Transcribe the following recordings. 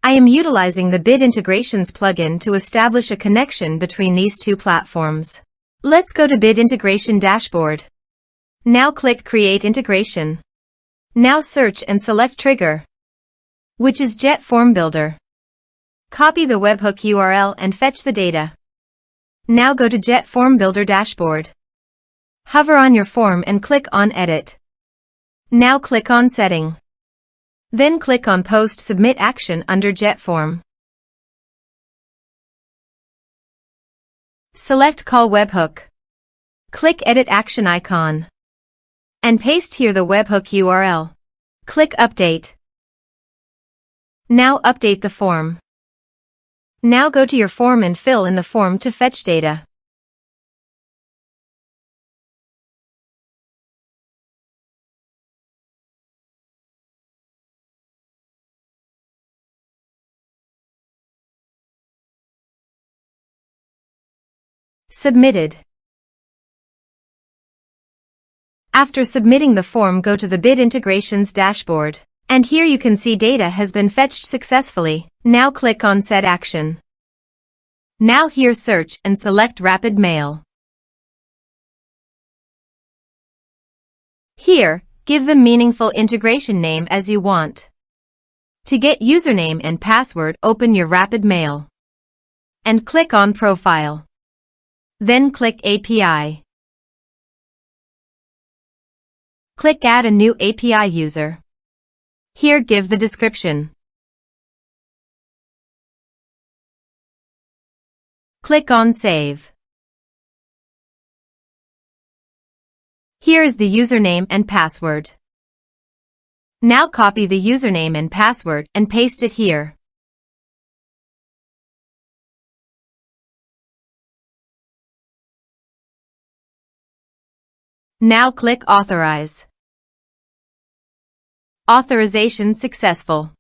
I am utilizing the Bit Integrations plugin to establish a connection between these two platforms. Let's go to Bit Integration Dashboard. Now click Create Integration. Now search and select Trigger, which is JetFormBuilder. Copy the webhook URL and fetch the data. Now go to JetFormBuilder Dashboard. Hover on your form and click on Edit. Now click on Setting. Then click on Post Submit Action under JetForm. Select Call Webhook. Click Edit Action icon. And paste here the webhook URL. Click Update. Now update the form. Now go to your form and fill in the form to fetch data. Submitted. After submitting the form, go to the Bit Integrations dashboard. And here you can see data has been fetched successfully. Now click on Set Action. Now here search and select Rapid Mail. Here, give the meaningful integration name as you want. To get username and password, open your Rapid Mail. And click on Profile. Then click API. Click Add a new API user. Here give the description. Click on Save. Here is the username and password. Now copy the username and password and paste it here. Now click Authorize. Authorization successful.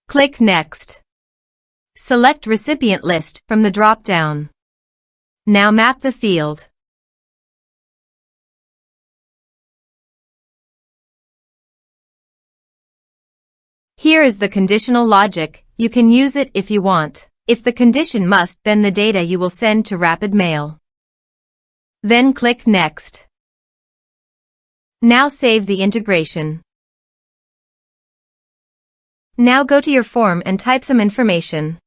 Click Next. Select Recipient List from the drop-down. Now map the field. Here is the conditional logic. You can use it if you want. If the condition must, then the data you will send to Rapid Mail. Then click Next. Now save the integration. Now go to your form and type some information.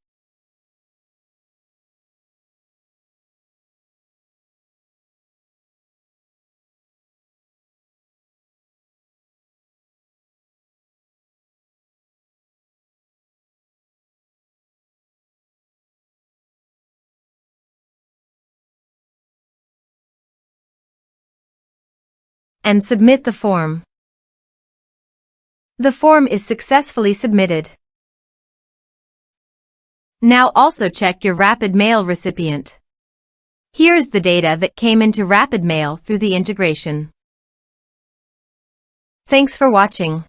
And submit the form. The form is successfully submitted. Now also check your Rapid Mail recipient. Here is the data that came into Rapid Mail through the integration. Thanks for watching.